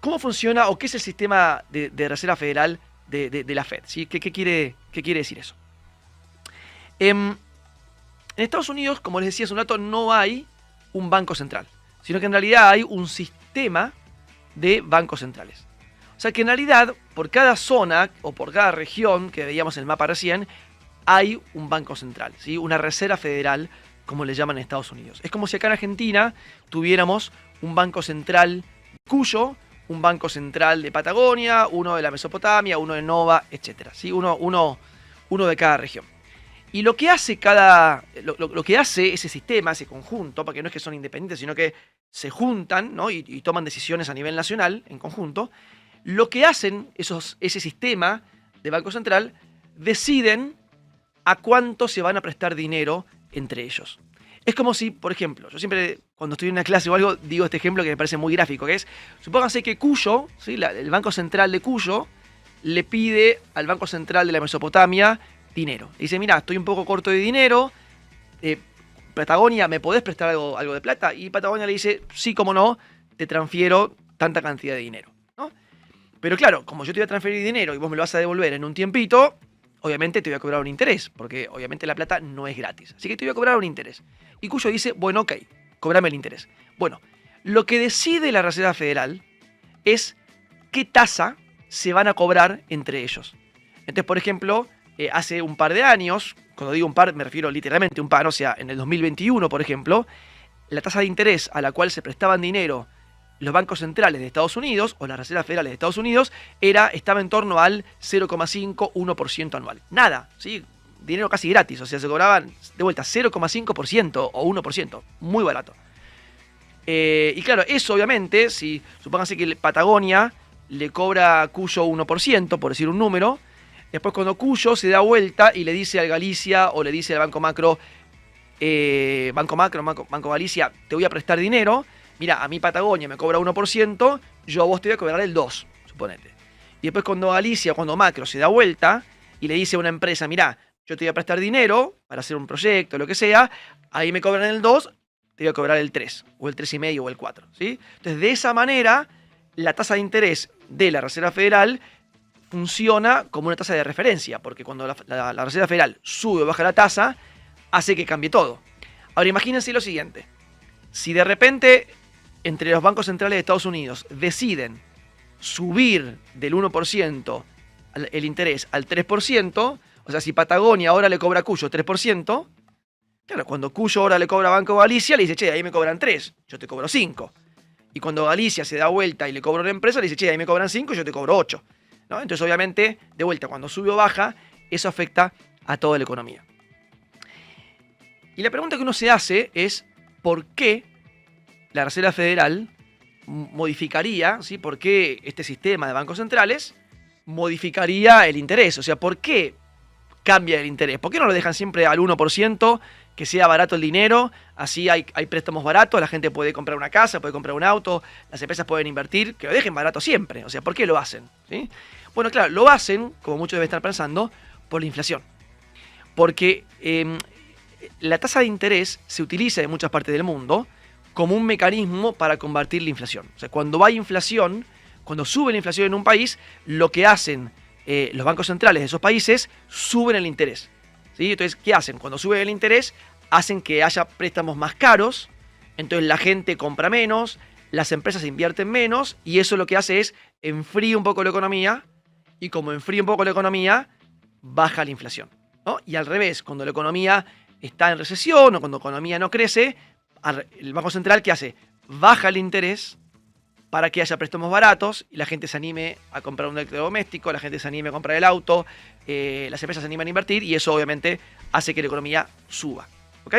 ¿Cómo funciona o qué es el sistema de Reserva Federal de la Fed? ¿Sí? ¿Qué quiere decir eso? En Estados Unidos, como les decía hace un rato, no hay un banco central, sino que en realidad hay un sistema de bancos centrales. O sea que en realidad, por cada zona o por cada región que veíamos en el mapa recién, hay un banco central, ¿sí? Una reserva federal, como le llaman en Estados Unidos. Es como si acá en Argentina tuviéramos un banco central de Cuyo, un banco central de Patagonia, uno de la Mesopotamia, uno de Nova, etc. ¿Sí? Uno de cada región. Y lo que hace lo que hace ese sistema, ese conjunto, porque no es que son independientes, sino que se juntan, ¿no? y toman decisiones a nivel nacional, en conjunto, lo que hacen ese sistema de Banco Central, deciden a cuánto se van a prestar dinero entre ellos. Es como si, por ejemplo, yo siempre cuando estoy en una clase o algo digo este ejemplo que me parece muy gráfico, que es, supónganse que Cuyo, ¿sí? El Banco Central de Cuyo, le pide al Banco Central de la Mesopotamia dinero. Y dice, mira, estoy un poco corto de dinero, Patagonia, ¿me podés prestar algo de plata? Y Patagonia le dice, sí, cómo no, te transfiero tanta cantidad de dinero, ¿no? Pero claro, como yo te voy a transferir dinero y vos me lo vas a devolver en un tiempito, obviamente te voy a cobrar un interés, porque obviamente la plata no es gratis. Así que te voy a cobrar un interés. Y Cuyo dice, bueno, ok, cobrame el interés. Bueno, lo que decide la Reserva Federal es qué tasa se van a cobrar entre ellos. Entonces, por ejemplo, hace un par de años, cuando digo un par me refiero literalmente a un par, o sea, en el 2021, por ejemplo, la tasa de interés a la cual se prestaban dinero los bancos centrales de Estados Unidos, o las reservas federales de Estados Unidos, estaba en torno al 0,5-1% anual. Nada, ¿sí? Dinero casi gratis, o sea, se cobraban de vuelta 0,5% o 1%, muy barato. Y claro, eso obviamente, si supónganse que Patagonia le cobra a Cuyo 1%, por decir un número, después cuando Cuyo se da vuelta y le dice al Galicia o le dice al Banco Macro, Banco Galicia, te voy a prestar dinero, mira, a mí Patagonia me cobra 1%, yo a vos te voy a cobrar el 2%, suponete. Y después cuando Galicia, cuando Macro se da vuelta y le dice a una empresa, mira, yo te voy a prestar dinero para hacer un proyecto, lo que sea, ahí me cobran el 2%, te voy a cobrar el 3%, o el 3,5% o el 4%, ¿sí? Entonces, de esa manera, la tasa de interés de la Reserva Federal funciona como una tasa de referencia, porque cuando la Reserva Federal sube o baja la tasa, hace que cambie todo. Ahora imagínense lo siguiente, si de repente entre los bancos centrales de Estados Unidos deciden subir del 1% el interés al 3%, o sea, si Patagonia ahora le cobra a Cuyo 3%, claro, cuando Cuyo ahora le cobra a Banco Galicia, le dice, che, ahí me cobran 3, yo te cobro 5. Y cuando Galicia se da vuelta y le cobra a una empresa, le dice, che, ahí me cobran 5, yo te cobro 8. ¿No? Entonces, obviamente, de vuelta, cuando sube o baja, eso afecta a toda la economía. Y la pregunta que uno se hace es, ¿por qué la Reserva Federal modificaría, ¿sí? ¿Por qué este sistema de bancos centrales modificaría el interés? O sea, ¿por qué cambia el interés? ¿Por qué no lo dejan siempre al 1%, que sea barato el dinero? Así hay préstamos baratos, la gente puede comprar una casa, puede comprar un auto, las empresas pueden invertir, que lo dejen barato siempre. O sea, ¿por qué lo hacen? ¿Sí? Bueno, claro, lo hacen, como muchos deben estar pensando, por la inflación. Porque la tasa de interés se utiliza en muchas partes del mundo como un mecanismo para combatir la inflación. O sea, cuando hay inflación, cuando sube la inflación en un país, lo que hacen los bancos centrales de esos países, suben el interés. ¿Sí? Entonces, ¿qué hacen? Cuando sube el interés, hacen que haya préstamos más caros, entonces la gente compra menos, las empresas invierten menos, y eso lo que hace es enfría un poco la economía, y como enfría un poco la economía, baja la inflación, ¿no? Y al revés, cuando la economía está en recesión o cuando la economía no crece, el Banco Central, ¿qué hace? Baja el interés para que haya préstamos baratos y la gente se anime a comprar un electrodoméstico, la gente se anime a comprar el auto, las empresas se animan a invertir y eso obviamente hace que la economía suba. ¿Ok?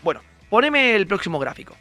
Bueno, poneme el próximo gráfico.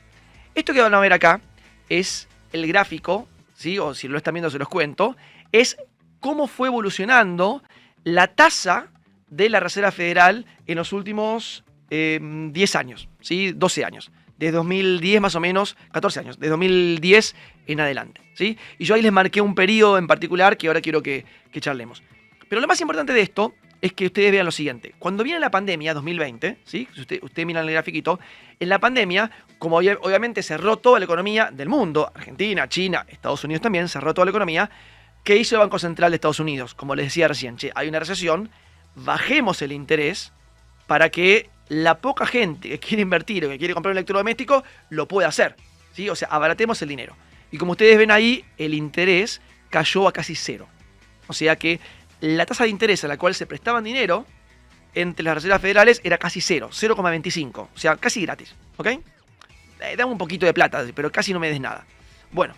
Esto que van a ver acá es el gráfico, ¿sí? O si lo están viendo se los cuento, es cómo fue evolucionando la tasa de la Reserva Federal en los últimos 10 años, ¿sí? 12 años. Desde 2010 más o menos, 14 años, de 2010 en adelante, ¿sí? Y yo ahí les marqué un periodo en particular que ahora quiero que charlemos. Pero lo más importante de esto es que ustedes vean lo siguiente. Cuando viene la pandemia, 2020, ¿sí? Si usted mira el grafiquito, en la pandemia, como obviamente cerró toda la economía del mundo, Argentina, China, Estados Unidos también, cerró toda la economía, ¿qué hizo el Banco Central de Estados Unidos? Como les decía recién, che, hay una recesión, bajemos el interés para que la poca gente que quiere invertir o que quiere comprar un electrodoméstico lo pueda hacer, ¿sí? O sea, abaratemos el dinero. Y como ustedes ven ahí, el interés cayó a casi cero. O sea que la tasa de interés a la cual se prestaban dinero entre las reservas federales era casi cero, 0,25, o sea, casi gratis, ¿ok? Dame un poquito de plata, pero casi no me des nada. Bueno,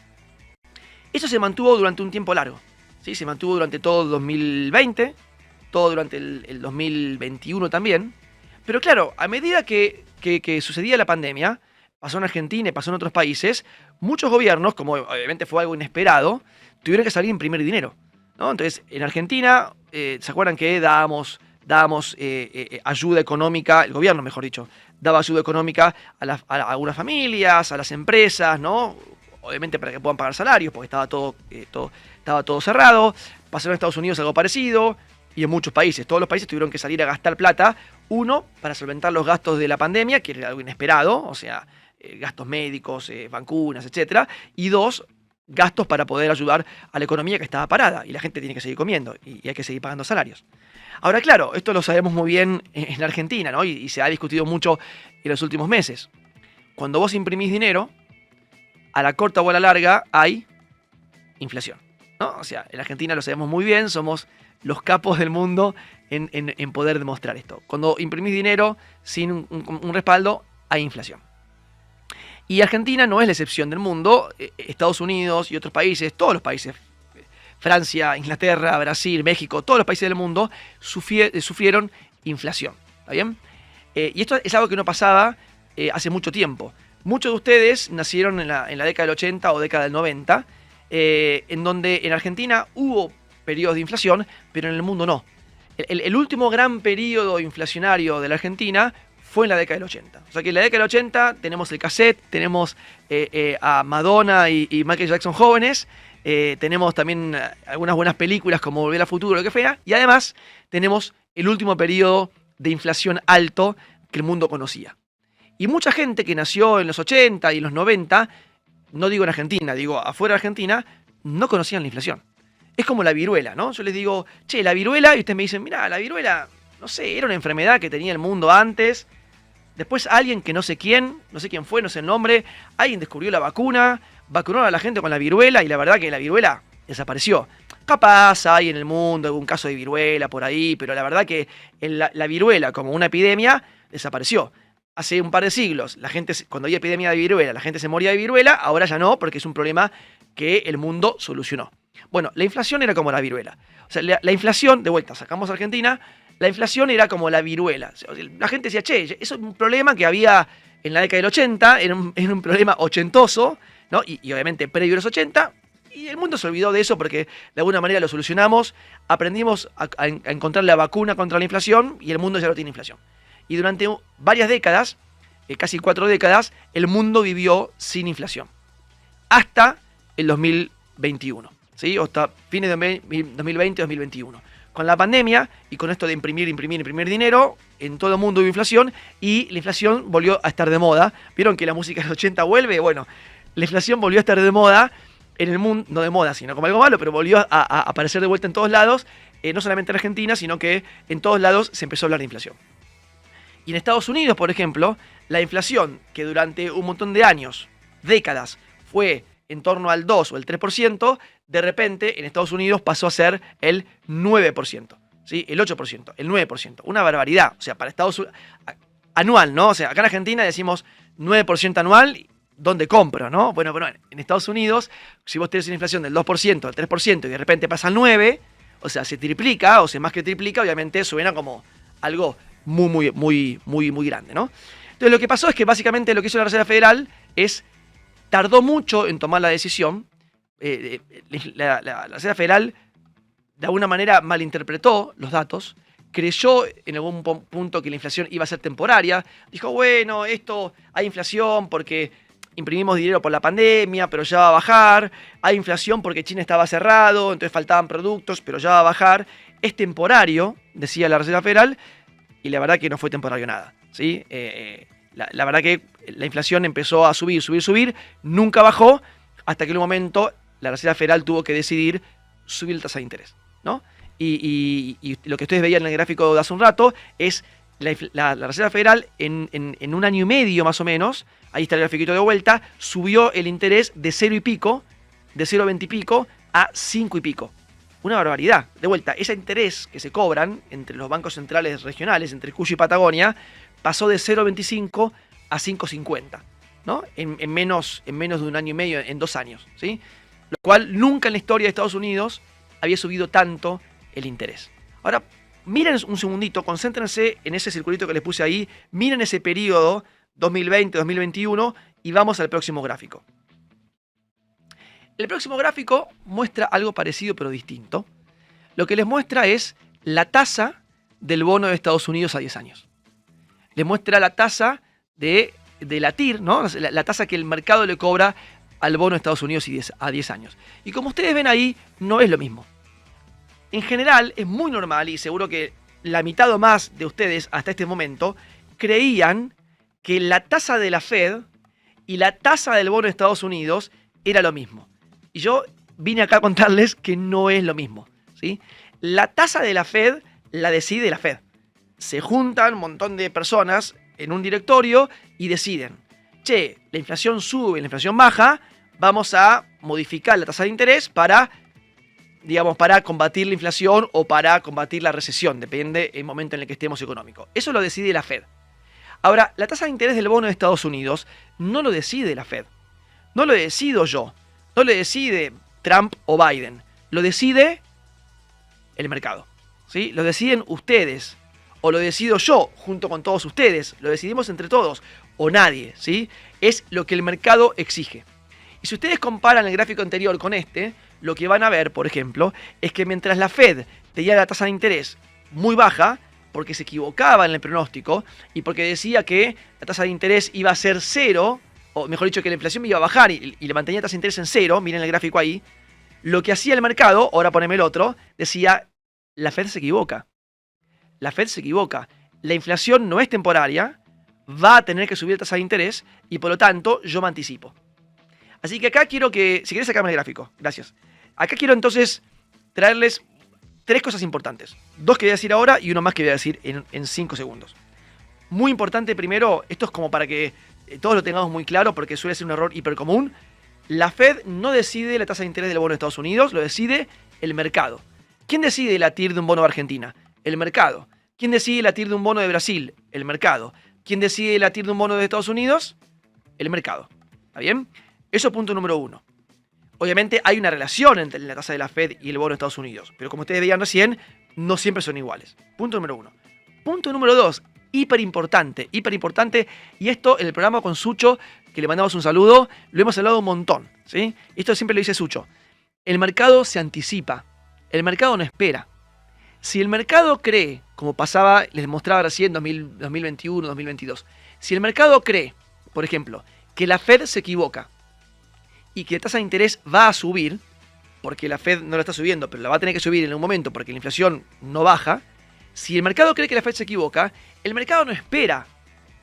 eso se mantuvo durante un tiempo largo, ¿sí? Se mantuvo durante todo el 2020, todo durante el 2021 también. Pero claro, a medida que sucedía la pandemia, pasó en Argentina y pasó en otros países, muchos gobiernos, como obviamente fue algo inesperado, tuvieron que salir a imprimir dinero, ¿no? Entonces, en Argentina, ¿se acuerdan que dábamos ayuda económica, el gobierno mejor dicho, daba ayuda económica a algunas familias, a las empresas, ¿no? Obviamente para que puedan pagar salarios, porque estaba todo cerrado. Pasó en Estados Unidos algo parecido, y en muchos países. Todos los países tuvieron que salir a gastar plata, uno, para solventar los gastos de la pandemia, que era algo inesperado, o sea, gastos médicos, vacunas, etcétera, y dos, gastos para poder ayudar a la economía que estaba parada, y la gente tiene que seguir comiendo, y hay que seguir pagando salarios. Ahora, claro, esto lo sabemos muy bien en Argentina, ¿no? Y se ha discutido mucho en los últimos meses. Cuando vos imprimís dinero, a la corta o a la larga hay inflación, ¿no? O sea, en Argentina lo sabemos muy bien, somos los capos del mundo en poder demostrar esto. Cuando imprimís dinero sin un respaldo, hay inflación. Y Argentina no es la excepción del mundo. Estados Unidos y otros países, todos los países, Francia, Inglaterra, Brasil, México, todos los países del mundo sufrieron inflación. ¿Está bien? Y esto es algo que no pasaba hace mucho tiempo. Muchos de ustedes nacieron en la década del 80 o década del 90, en donde en Argentina hubo periodos de inflación, pero en el mundo no. El último gran periodo inflacionario de la Argentina fue en la década del 80. O sea que en la década del 80 tenemos el cassette, tenemos a Madonna y Michael Jackson jóvenes, tenemos también algunas buenas películas como Volver al Futuro, lo que fuera, y además tenemos el último periodo de inflación alto que el mundo conocía. Y mucha gente que nació en los 80 y en los 90, no digo en Argentina, digo afuera de Argentina, no conocían la inflación. Es como la viruela, ¿no? Yo les digo, che, la viruela, y ustedes me dicen, mirá, la viruela, no sé, era una enfermedad que tenía el mundo antes. Después alguien que no sé quién fue, no sé el nombre, alguien descubrió la vacuna, vacunó a la gente con la viruela y la verdad que la viruela desapareció. Capaz hay en el mundo algún caso de viruela por ahí, pero la verdad que la viruela como una epidemia desapareció. Hace un par de siglos, la gente, cuando había epidemia de viruela, la gente se moría de viruela, ahora ya no, porque es un problema que el mundo solucionó. Bueno, la inflación era como la viruela. O sea, la inflación, de vuelta, sacamos a Argentina, la inflación era como la viruela. O sea, la gente decía, che, eso es un problema que había en la década del 80, era un problema ochentoso, ¿no? Y obviamente previo a los 80, y el mundo se olvidó de eso porque de alguna manera lo solucionamos, aprendimos a encontrar la vacuna contra la inflación y el mundo ya no tiene inflación. Y durante varias décadas, casi 4 décadas, el mundo vivió sin inflación. Hasta el 2021. ¿Sí? O hasta fines de 2020-2021. Con la pandemia y con esto de imprimir dinero, en todo el mundo hubo inflación y la inflación volvió a estar de moda. ¿Vieron que la música de los 80 vuelve? Bueno, la inflación volvió a estar de moda en el mundo, no de moda, sino como algo malo, pero volvió a aparecer de vuelta en todos lados, no solamente en Argentina, sino que en todos lados se empezó a hablar de inflación. Y en Estados Unidos, por ejemplo, la inflación, que durante un montón de años, décadas, fue en torno al 2 o el 3%, de repente en Estados Unidos pasó a ser el 9%, ¿sí? El 8%, el 9%. Una barbaridad. O sea, para Estados Unidos, anual, ¿no? O sea, acá en Argentina decimos 9% anual, ¿dónde compro, no? Bueno, pero en Estados Unidos, si vos tenés una inflación del 2%, del 3%, y de repente pasa al 9%, o sea, se triplica, o sea, más que triplica, obviamente suena como algo muy grande, ¿no? Entonces lo que pasó es que básicamente lo que hizo la Reserva Federal es, tardó mucho en tomar la decisión. La Reserva Federal de alguna manera malinterpretó los datos, creyó en algún punto que la inflación iba a ser temporaria, dijo, bueno, esto hay inflación porque imprimimos dinero por la pandemia, pero ya va a bajar, hay inflación porque China estaba cerrado, entonces faltaban productos, pero ya va a bajar, es temporario, decía la Reserva Federal, y la verdad que no fue temporario nada, ¿sí? La verdad que la inflación empezó a subir, nunca bajó, hasta que en un momento la Reserva Federal tuvo que decidir subir la tasa de interés, ¿no? Y lo que ustedes veían en el gráfico de hace un rato es la Reserva Federal en un año y medio más o menos, ahí está el grafiquito de vuelta, subió el interés de 0 y pico, de 0,20 y pico a 5 y pico. Una barbaridad. De vuelta, ese interés que se cobran entre los bancos centrales regionales, entre Cuyo y Patagonia, pasó de 0,25 a 5,50, ¿no? En menos de un año y medio, en 2 años, ¿sí? Lo cual nunca en la historia de Estados Unidos había subido tanto el interés. Ahora, miren un segundito, concéntrense en ese circulito que les puse ahí, miren ese periodo 2020-2021 y vamos al próximo gráfico. El próximo gráfico muestra algo parecido pero distinto. Lo que les muestra es la tasa del bono de Estados Unidos a 10 años. Les muestra la tasa de la TIR, ¿no? La tasa que el mercado le cobra al bono de Estados Unidos a 10 años. Y como ustedes ven ahí, no es lo mismo. En general, es muy normal, y seguro que la mitad o más de ustedes hasta este momento creían que la tasa de la Fed y la tasa del bono de Estados Unidos era lo mismo. Y yo vine acá a contarles que no es lo mismo, ¿sí? La tasa de la Fed la decide la Fed. Se juntan un montón de personas en un directorio y deciden, che, la inflación sube, la inflación baja, vamos a modificar la tasa de interés para, digamos, para combatir la inflación o para combatir la recesión, depende del momento en el que estemos económico. Eso lo decide la Fed. Ahora, la tasa de interés del bono de Estados Unidos no lo decide la Fed. No lo decido yo. No lo decide Trump o Biden. Lo decide el mercado, ¿sí? Lo deciden ustedes. O lo decido yo junto con todos ustedes. Lo decidimos entre todos. O nadie, ¿sí? Es lo que el mercado exige. Y si ustedes comparan el gráfico anterior con este, lo que van a ver, por ejemplo, es que mientras la Fed tenía la tasa de interés muy baja, porque se equivocaba en el pronóstico y porque decía que la tasa de interés iba a ser cero, o mejor dicho, que la inflación iba a bajar y le mantenía la tasa de interés en cero, miren el gráfico ahí, lo que hacía el mercado, ahora poneme el otro, decía, la Fed se equivoca. La Fed se equivoca. La inflación no es temporaria, va a tener que subir la tasa de interés y por lo tanto yo me anticipo. Así que acá quiero que, si querés sacarme el gráfico, gracias. Acá quiero entonces traerles 3 cosas importantes. 2 que voy a decir ahora y uno más que voy a decir en 5 segundos. Muy importante primero, esto es como para que todos lo tengamos muy claro porque suele ser un error hipercomún. La Fed no decide la tasa de interés del bono de Estados Unidos, lo decide el mercado. ¿Quién decide la TIR de un bono de Argentina? El mercado. ¿Quién decide la TIR de un bono de Brasil? El mercado. ¿Quién decide la TIR de un bono de Estados Unidos? El mercado. ¿Está bien? Eso es punto número 1. Obviamente hay una relación entre la tasa de la Fed y el bono de Estados Unidos, pero como ustedes veían recién, no siempre son iguales. Punto número 1. Punto número 2, hiper importante, y esto en el programa con Sucho, que le mandamos un saludo, lo hemos hablado un montón, ¿sí? Esto siempre lo dice Sucho. El mercado se anticipa, el mercado no espera. Si el mercado cree, como pasaba, les mostraba recién 2021, 2022, si el mercado cree, por ejemplo, que la Fed se equivoca, y que la tasa de interés va a subir, porque la Fed no la está subiendo, pero la va a tener que subir en un momento porque la inflación no baja, si el mercado cree que la Fed se equivoca, el mercado no espera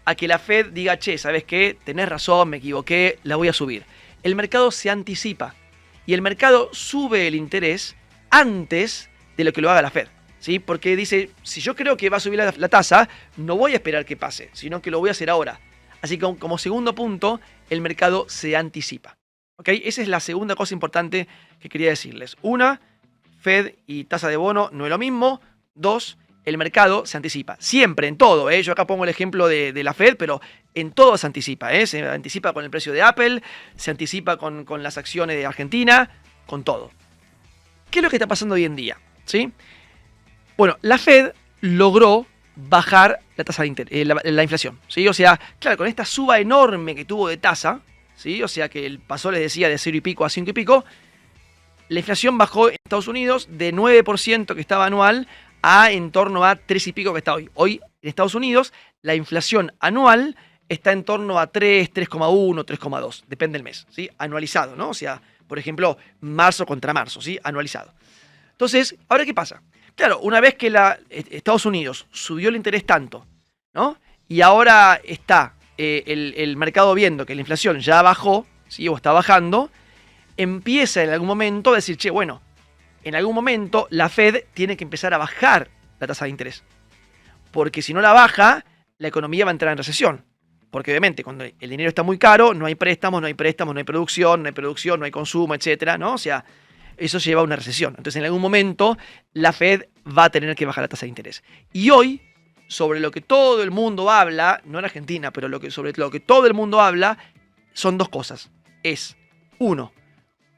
a que la Fed diga, che, ¿sabes qué? Tenés razón, me equivoqué, la voy a subir. El mercado se anticipa y el mercado sube el interés antes de lo que lo haga la Fed, ¿sí? Porque dice, si yo creo que va a subir la tasa, no voy a esperar que pase, sino que lo voy a hacer ahora. Así que como segundo punto, el mercado se anticipa. ¿Ok? Esa es la segunda cosa importante que quería decirles. 1, Fed y tasa de bono no es lo mismo. 2, el mercado se anticipa. Siempre, en todo. Yo acá pongo el ejemplo de la Fed, pero en todo se anticipa. Se anticipa con el precio de Apple, se anticipa con las acciones de Argentina, con todo. ¿Qué es lo que está pasando hoy en día? ¿Sí? Bueno, la Fed logró bajar la tasa de la inflación. ¿Sí? O sea, claro, con esta suba enorme que tuvo de tasa, ¿sí? O sea que pasó, les decía, de 0 y pico a 5 y pico. La inflación bajó en Estados Unidos de 9% que estaba anual a en torno a 3 y pico que está hoy. Hoy en Estados Unidos la inflación anual está en torno a 3, 3,1, 3,2. Depende del mes, ¿sí? Anualizado, ¿no? O sea, por ejemplo, marzo contra marzo, ¿sí? Anualizado. Entonces, ¿ahora qué pasa? Claro, una vez que Estados Unidos subió el interés tanto, ¿no? Y ahora está el mercado viendo que la inflación ya bajó, ¿sí? O está bajando, empieza en algún momento a decir, che, bueno, en algún momento la Fed tiene que empezar a bajar la tasa de interés. Porque si no la baja, la economía va a entrar en recesión. Porque obviamente cuando el dinero está muy caro, no hay préstamos, no hay producción, no hay consumo, etcétera, ¿no? O sea, eso lleva a una recesión. Entonces, en algún momento, la Fed va a tener que bajar la tasa de interés. Y hoy, sobre lo que todo el mundo habla, no en Argentina, pero sobre lo que todo el mundo habla, son dos cosas. Es, uno,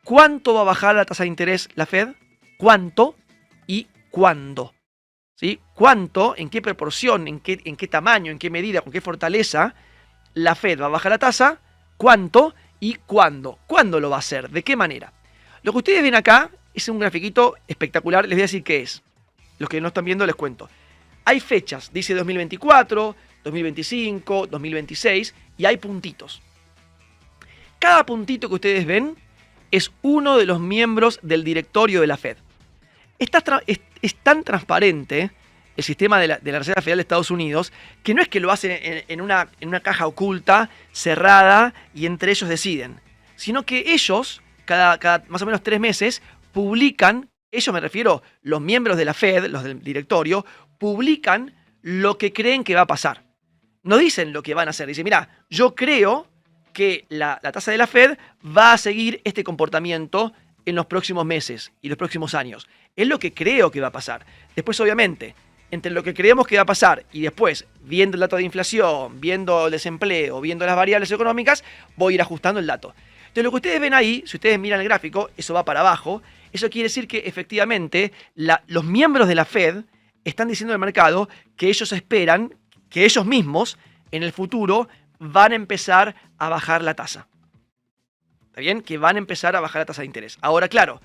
¿cuánto va a bajar la tasa de interés la Fed? ¿Cuánto? Y ¿cuándo? ¿Sí? ¿Cuánto? ¿En qué proporción? ¿En qué tamaño? ¿En qué medida? ¿Con qué fortaleza la Fed va a bajar la tasa? ¿Cuánto? ¿Y cuándo? ¿Cuándo lo va a hacer? ¿De qué manera? Lo que ustedes ven acá es un grafiquito espectacular. Les voy a decir qué es. Los que no están viendo les cuento. Hay fechas. Dice 2024, 2025, 2026 y hay puntitos. Cada puntito que ustedes ven es uno de los miembros del directorio de la Fed. Es tan transparente el sistema de la Reserva Federal de Estados Unidos que no es que lo hacen en una caja oculta, cerrada, y entre ellos deciden. Sino que ellos, cada más o menos 3 meses, publican, ellos me refiero, los miembros de la Fed, los del directorio, publican lo que creen que va a pasar. No dicen lo que van a hacer. Dicen, mira, yo creo que la tasa de la Fed va a seguir este comportamiento en los próximos meses y los próximos años. Es lo que creo que va a pasar. Después, obviamente, entre lo que creemos que va a pasar y después, viendo el dato de inflación, viendo el desempleo, viendo las variables económicas, voy a ir ajustando el dato. Entonces, lo que ustedes ven ahí, si ustedes miran el gráfico, eso va para abajo. Eso quiere decir que, efectivamente, los miembros de la Fed están diciendo al mercado que ellos esperan que ellos mismos, en el futuro, van a empezar a bajar la tasa. ¿Está bien? Que van a empezar a bajar la tasa de interés. Ahora, claro,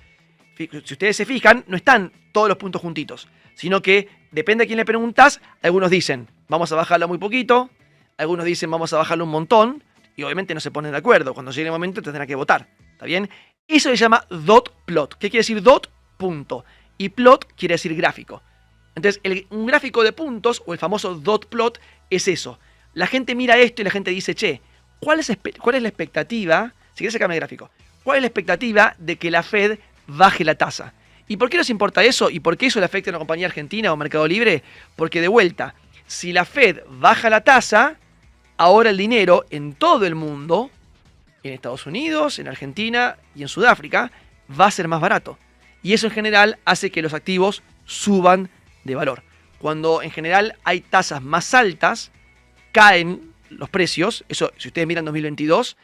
si ustedes se fijan, no están todos los puntos juntitos, sino que depende a quién le preguntas. Algunos dicen, vamos a bajarla muy poquito. Algunos dicen, vamos a bajarlo un montón. Y obviamente no se ponen de acuerdo. Cuando llegue el momento tendrán que votar. ¿Está bien? Eso se llama dot plot. ¿Qué quiere decir dot? Punto. Y plot quiere decir gráfico. Entonces, un gráfico de puntos, o el famoso dot plot, es eso. La gente mira esto y la gente dice, che, ¿cuál es la expectativa? Si quieres sacarme el gráfico. ¿Cuál es la expectativa de que la Fed baje la tasa? ¿Y por qué nos importa eso? ¿Y por qué eso le afecta a una compañía argentina o Mercado Libre? Porque de vuelta, si la Fed baja la tasa, ahora el dinero en todo el mundo, en Estados Unidos, en Argentina y en Sudáfrica, va a ser más barato. Y eso en general hace que los activos suban de valor. Cuando en general hay tasas más altas, caen los precios. Eso, si ustedes miran 2022,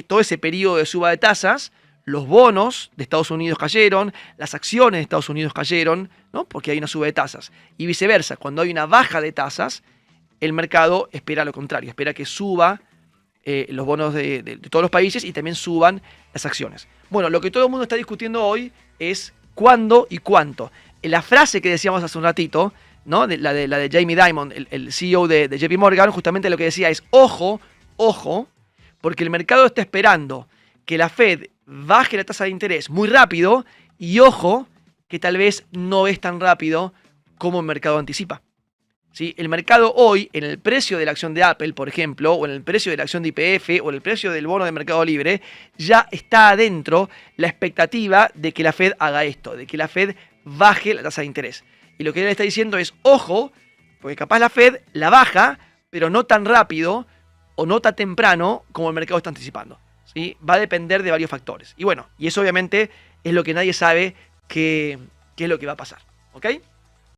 todo ese periodo de suba de tasas, los bonos de Estados Unidos cayeron, las acciones de Estados Unidos cayeron, ¿no? Porque hay una suba de tasas. Y viceversa, cuando hay una baja de tasas, el mercado espera lo contrario, espera que suba los bonos de todos los países y también suban las acciones. Bueno, lo que todo el mundo está discutiendo hoy es cuándo y cuánto. La frase que decíamos hace un ratito, ¿no? La de Jamie Dimon, el CEO de JP Morgan, justamente lo que decía es, ojo, porque el mercado está esperando que la Fed baje la tasa de interés muy rápido y ojo, que tal vez no es tan rápido como el mercado anticipa. ¿Sí? El mercado hoy, en el precio de la acción de Apple, por ejemplo, o en el precio de la acción de YPF, o en el precio del bono de Mercado Libre, ya está adentro la expectativa de que la Fed haga esto, de que la Fed baje la tasa de interés. Y lo que él está diciendo es, ojo, porque capaz la Fed la baja, pero no tan rápido o no tan temprano como el mercado está anticipando. ¿Sí? Va a depender de varios factores. Y bueno, y eso obviamente es lo que nadie sabe qué es lo que va a pasar. ¿Ok?